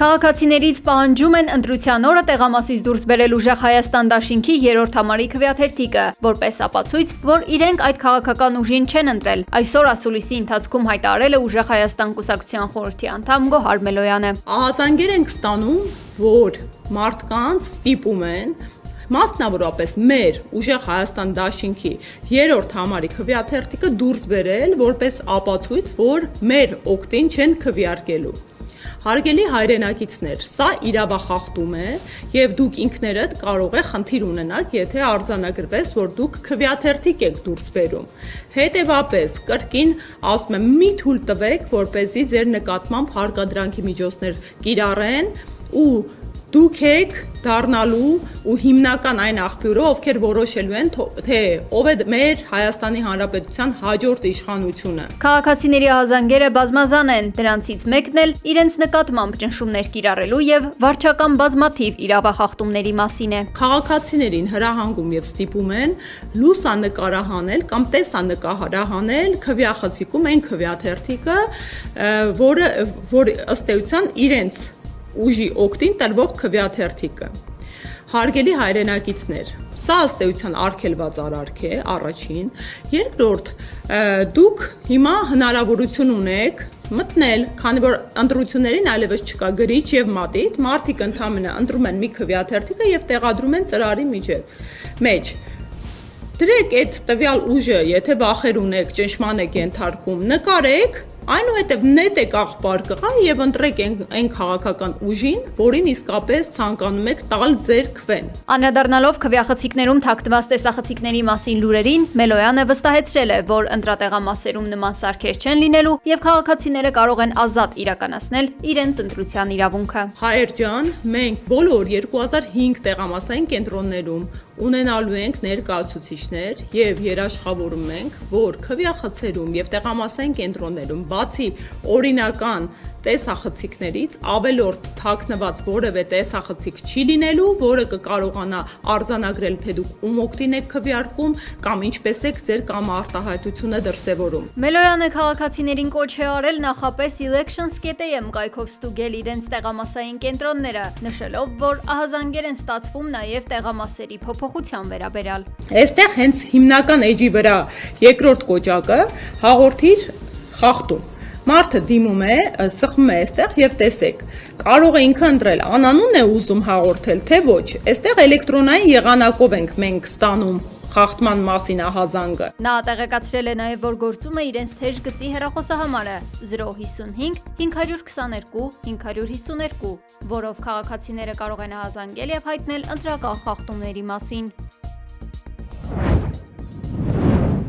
Քաղաքացիներից պահանջում են ընտրության օրը տեղամասից դուրս բերել ուժեղ Հայաստան դաշինքի 3-րդ համարի քվեաթերթիկը, որպես ապացույց, որ իրենք այդ քաղաքական ուժին չեն ընտրել, այսօր ասուլիսի ընթացքում հայտարարել է ուժեղ Հայաստան կուսակցության խորհրդի անդամ Գոհար Մելոյանը։ Ահազանգեր ենք ստանում, որ մարդկանց ստիպում են մասնավորապես մեր ուժեղ Հայաստան դաշինքի 3-րդ համարի քվեաթերթիկը դուրս բերել, որպես ապացույց, որ մեր օգտին չեն քվեարկելու։ Հարգելի հայրենակիցներ, սա իրավախախտում է եւ դուք ինքներդ կարող եք խնդիր ունենալ, եթե արձանագրվես, որ դուք քվեաթերթիկ եք դուրս բերում։ Հետևաբար, կրկին ասում եմ, մի թույլ տվեք, որպեսզի ձեր նկատմամբ հարկադրանքի միջոցներ կիրառեն ու դուք եք դառնալու ու հիմնական այն աղբյուրը, ովքեր որոշելու են, թե ով է մեր Հայաստանի Հանրապետության հաջորդ իշխանությունը։ Քաղաքացիների ահազանգերը բազմազան են, դրանցից մեկն էլ իրենց նկատմամբ ճնշումներ կիրառելու եւ վարչական բազմաթիվ իրավախախտումների մասին է։ Քաղաքացիներին հրահանգում եւ ստիպում են լուսանկարահանել կամ տեսանկարահանել քվեախցիկում այն քվեաթերթիկը, որ ըստ էության իրենց ուժի օգտին տրվող քվեաթերթիկը։ Հարգելի հայրենակիցներ, սա ըստ էության արգելված արարք է, առաջին, երկրորդ, դուք հիմա հնարավորություն ունեք մտնել, քանի որ ընտրություններին այլևս չկա գրիչ եւ մատիտ, մարդիկ ընդհանրապես ընտրում են մի քվեաթերթիկը եւ տեղադրում են ծրարի մեջ։ Դրեք այդ տվյալ ուժը, եթե վախեր ունեք, ճնշման եք ենթարկում, նկարեք, այնուհետև նետեք աղբար կղա եւ ընտրեք այն քաղաքական ուժին, որին իսկապես ցանկանում եք տալ ձեր քվեն։ Անդրադառնալով քվեախցիկներում թաքնված տեսախցիկների մասին լուրերին, Մելոյանը վստահեցրել է, որ ընտրատեղամասերում նման սարքեր չեն լինելու եւ քաղաքացիները կարող են ազատ իրականացնել իրենց ընտրության իրավունքը։ Հայեր ջան, մենք բոլոր 2005 տեղամասային կենտրոններում ունենալու ենք ներկայացուցիչներ եւ երաշխավորում ենք, որ քվեախցերում եւ տեղամասային կենտրոններում բացի օրինական տեսախցիկներից ավելորդ թաքնված որևէ տեսախցիկ չի լինելու, որը կկարողանա արձանագրել, թե դուք ում օգտին եք քվեարկում կամ ինչպես եք ձեր կամ արտահայտությունը դրսևորում։ Մելոյանը քաղաքացիներին կոչ է արել նախապես elections.am կայքով ստուգել իրենց տեղամասային կենտրոնները, նշելով, որ ահազանգեր են ստացվում նաև տեղամասերի փոփոխության վերաբերյալ։ Այստեղ հենց հիմնական էջի վրա երկրորդ կոճակը հաղորդիր խախտում։ Մարդը դիմում է, սխում է այստեղ եւ տեսեք։ Կարող է ինքը ընտրել անանուն է ուզում հաղորդել, թե ոչ։ Այստեղ էլեկտրոնային եղանակով ենք մենք ստանում խախտման մասին ահազանգը։ Նա տեղեկացրել է նաև, որ գործում է իրենց թեժ գծի հեռախոսահամարը 055 522 552, որով քաղաքացիները կարող են ահազանգել եւ հայտնել ընտրական խախտումների մասին։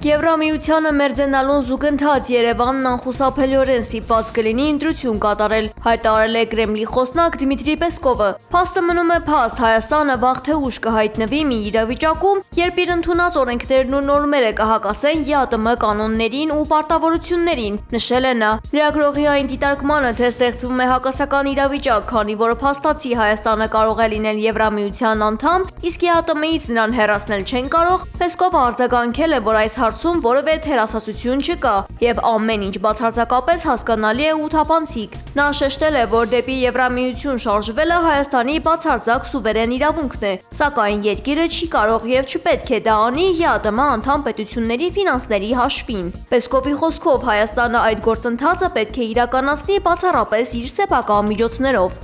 Եվրամիությանը մերձենալուն զուգընթաց Երևանն անխուսափելիորեն ստիպված կլինի ընտրություն կատարել, հայտարարել է Կրեմլի խոսնակ Դմիտրի Պեսկովը։ Փաստը մնում է փաստ, Հայաստանը վաղ թե ուշ կհայտնվի մի իրավիճակում, երբ իր ընդունած օրենքներն ու նորմերը կհակասեն ԵԱՏՄ կանոններին ու պարտավորություններին, նշել է նա։ Լրագրողի այն դիտարկմանը, թե ստեղծվում է հակասական իրավիճակ, քանի որ փաստացի Հայաստանը կարող է լինել Եվրամիության անդամ, իսկ ԵԱՏՄ-ից նրան հեռացնել չեն կարող, Պեսկովը արձագանքել է, որ այս հարցում որևէ թերասացություն չկա եւ ամեն ինչ բացարձակապես հասկանալի է ու թափանցիկ։ Նա շեշտել է, որ դեպի Եվրամիություն շարժվելը Հայաստանի բացարձակ սուվերեն իրավունքն է, սակայն երկիրը չի կարող եւ չպետք է դա անի ԵԱՏՄ անդամ պետությունների ֆինանսների հաշվին։ Պեսկովի խոսքով Հայաստանը այդ գործընթացը պետք է իրականացնի բացառապես իր սեփական միջոցներով։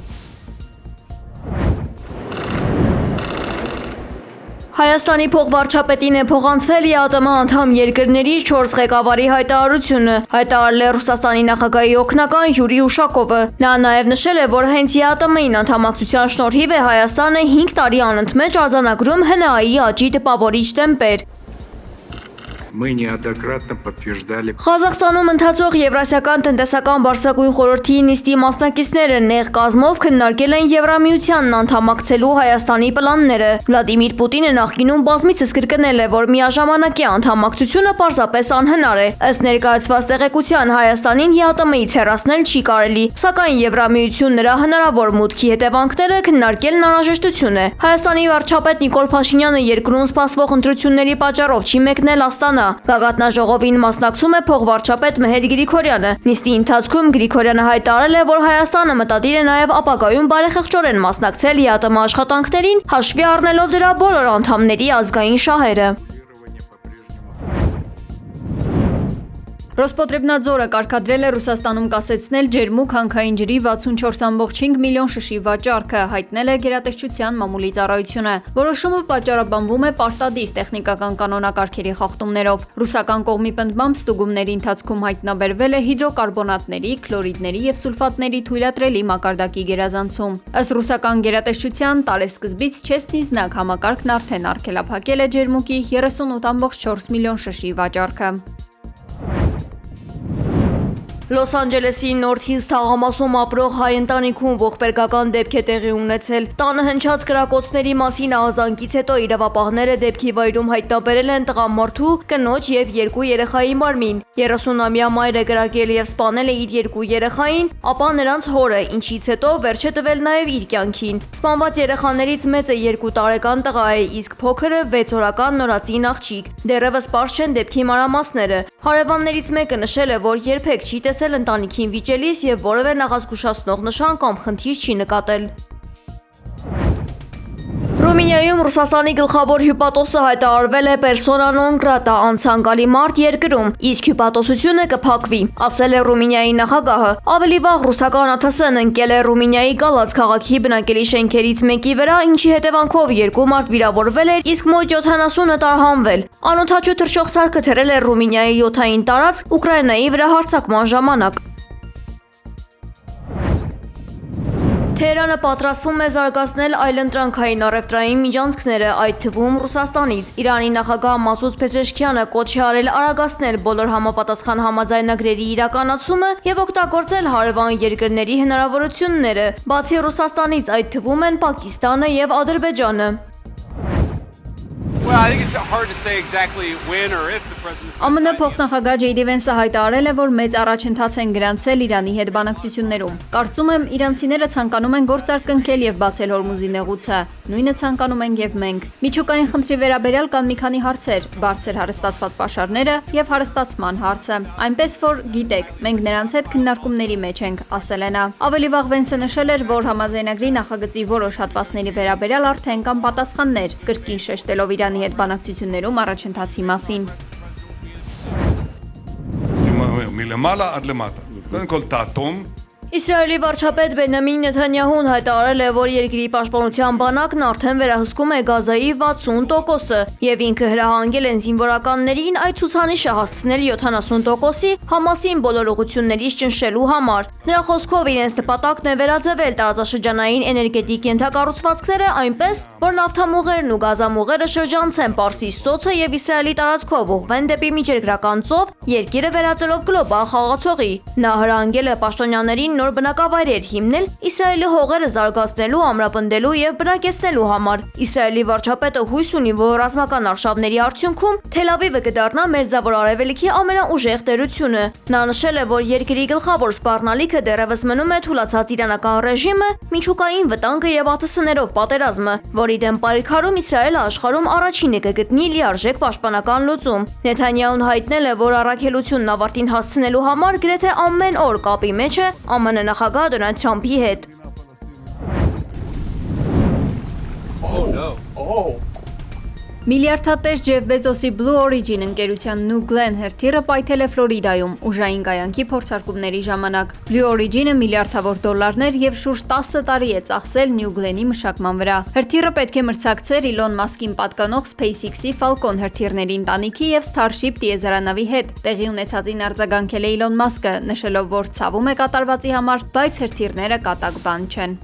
Հայաստանի փոխվարչապետին է փոխանցվել ԵԱՏՄ անդամ երկրների 4 ղեկավարի հայտարարությունը, հայտարարել է Ռուսաստանի նախագահի օգնական Յուրի Ուշակովը։ Նա նաև նշել է, որ հենց ԵԱՏՄ-ին անդամակցության շնորհիվ է Հայաստանը 5 տարի անընդմեջ արձանագրում ՀՆԱ-ի աճի տպավորիչ տեմպեր։ Мы неоднократно подтверждали. Ղազախստանում ընթացող Եվրասիական տնտեսական բարձրագույն խորհրդի նիստի մասնակիցները նեղ կազմով քննարկել են Եվրամիությանն անդամակցելու Հայաստանի պլանները։ Վլադիմիր Պուտինը նախկինում բազմիցս կրկնել է, որ միաժամանակի անդամակցությունը պարզապես անհնար է։ Ըստ ներկայացված տեղեկության Հայաստանին ԵԱՏՄ-ից հեռացնել չի կարելի, սակայն Եվրամիություն նրա հնարավոր մուտքի հետևանքները քննարկելն անհրաժեշտություն է։ Հայաստանի վարչապետ Նիկոլ Փաշինյանը երկրում սպասվող ընտրությունների պատճառով չի մեկնել Աստանա, կայացնա։ Գագաթնաժողովին մասնակցում է փոխվարչապետ Մեհեր Գրիգորյանը։ Նիստի ընթացքում Գրիգորյանը հայտարարել է, որ Հայաստանը մտադիր է նաև ապագայում բարեխղճորեն մասնակցել ԵԱՏՄ աշխատանքներին, հաշվի առնելով դրա բոլոր անդամների ազգային շահերը։ Ռոսպոտրեբնadzորը կարգադրել է Ռուսաստանում կասեցնել ջերմուկ հանքային ջրի 64.5 միլիոն շշի վաճառքը, հայտնել է Գերատեսչության մամուլի ծառայությունը։ Որոշումը պատճառաբանվում է պարտադիր տեխնիկական կանոնակարգերի խախտումներով։ Ռուսական կողմի պնդմամբ ստուգումների ընթացքում հայտնաբերվել է հիդրոկարբոնատների, քլորիդների եւ սուլֆատների թույլատրելի մակարդակի գերազանցում։ Ըստ ռուսական գերատեսչության տարեսկզբից Չեսնիզնակ համակարգն արդեն արգելափակել է ջերմուկի 38.4 միլիոն շշի վաճառքը։ Լոս Անջելեսի Նորթ Հիլզ թաղամասում ապրող հայ ընտանիքում ողբերգական դեպք է տեղի ունեցել։ Տանը հնչած կրակոցների մասին ահազանգից հետո իրավապահները դեպքի վայրում հայտնաբերել են տղամարդու, կնոջ եւ 2 երեխայի մարմին։ 30-ամյա մայրը կրակել եւ սպանել է իր 2 երեխային, ապա նրանց հորը, ինչից հետո վերջ է տվել նաեւ իր կյանքին։ Սպանված երեխաներից մեծը 2 տարեկան տղա է, իսկ փոքրը 6 օրական նորածին աղջիկ։ Դեռևս պարզ չեն դեպքի մանրամասները։ Հարևաններից մեկը նշել է, որ երբեք չի տեսել ընտանիքին վիճելիս եւ որևէ նախազգուշացնող նշան կամ խնդիր չի նկատել։ Ռումինիայում Ռուսաստանի գլխավոր հյուպատոսը հայտարարվել է persona non grata անցանկալի մարդ երկրում, իսկ հյուպատոսությունը կփակվի, ասել է Ռումինիայի նախագահը։ Ավելի վաղ ռուսական ԱԹՍ-ն ընկել է Ռումինիայի Գալաց քաղաքի բնակելի շենքերից մեկի վրա, ինչի հետևանքով 2 մարդ վիրավորվել էր, իսկ մոտ 70-ը տարհանվել։ Անօդաչու թռչող սարքը թռել է Ռումինիայի յոթային տարածք Ուկրաինայի վրա հարձակման ժամանակ։ Թեհրանը պատրաստվում է զարգացնել այլընտրանքային առևտրային միջանցքները, այդ թվում Ռուսաստանից։ Իրանի նախագահ Մասուդ Փեզեշքյանը կոչ է արել արագացնել բոլոր համապատասխան համաձայնագրերի իրականացումը եւ օգտագործել հարևան երկրների հնարավորությունները։ Բացի Ռուսաստանից այդ թվում են Պակիստանը եւ Ադրբեջանը։ ԱՄՆ փոխնախագահ Ջեյ Դի Վենսը հայտարարել է, որ մեծ առաջընթաց են գրանցել Իրանի հետ բանակցություններում։ Կարծում եմ, իրանցիները ցանկանում են գործարք կնքել եւ բացել Հորմուզի նեղուցը։ Նույնը ցանկանում ենք եւ մենք։ Միջուկային խնդրի վերաբերյալ կան մի քանի հարցեր՝ բարձր հարստացված պաշարները եւ հարստացման հարցը։ Այնպես որ, գիտեք, մենք նրանց հետ քննարկումների մեջ ենք, ասել է նա։ Ավելի վաղ Վենսը նշել էր, որ համաձայնագրի նախագծի որոշ հատվածների վերաբերյալ արդեն կան պատասխաններ, կրկին շեշտելով Իրանի հետ բանակցություններում առաջընթացի մասին։ Իսրայելի վարչապետ Բենյամին Նեթանյահուն հայտարարել է, որ երկրի պաշտպանության բանակն արդեն վերահսկում է Գազայի 60%-ը եւ ինքը հրահանգել են զինվորականներին այդ ցուցանիշը հասցնել 70%-ի Համասին բոլոր ուղղություններից ճնշելու համար։ Նրա խոսքով իրենց նպատակն է վերաձևել տարածաշրջանային էներգետիկ ենթակառուցվածքները այնպես, որ նավթամուղերն ու գազամուղերը շրջանցեն Պարսից ծոցը եւ Իսրայելի տարածքով ուղղվեն դեպի միջերկրական ծով, երկիրը վերածելով գլոբալ խաղացողի։ Նա հրահանգել է պաշտոնյաներին նոր բնակավայրեր հիմնել Իսրայելի հողերը զարգացնելու, ամրապնդելու եւ բնակեցնելու համար։ Իսրայելի վարչապետը հույս ունի, որ ռազմական արշավների արդյունքում Թել Ավիվը կդառնա Մերձավոր Արևելքի ամենաուժեղ տերությունը։ Նա նշել է, որ երկրի գլխավոր սպառնալիքը դեռևս մնում է թուլացած իրանական ռեժիմը, միջուկային վտանգը եւ ԱԹՍ-ներով պատերազմը, որի դեմ պայքարում Իսրայելը աշխարհում առաջինը կգտնի լիարժեք պաշտպանական լուծում։ Նեթանյահուն հայտնել է, որ առաքելությունն ավարտին հասցնելու համար գրեթե ամեն օր կապի մեջ է ԱՄՆ նախագահ Դոնալդ Թրամփի հետ։ Միլիարդատեր Ջեֆ Բեզոսի Blue Origin ընկերության New Glenn հերթիռը պայթել է Ֆլորիդայում ուժային կայանքի փորձարկումների ժամանակ։ Blue Origin-ը միլիարդավոր դոլարներ եւ շուրջ 10 տարի է ծախսել New Glenn-ի մշակման վրա։ Հերթիռը պետք է մրցակցեր Elon Musk-ին պատկանող SpaceX-ի Falcon հերթիռների ընտանիքի եւ Starship տիեզերանավի հետ։ Տեղի ունեցածին արձագանքել է Elon Musk-ը, նշելով, որ ցավում է կատարվածի համար, բայց հերթիռները կատակ բան չեն։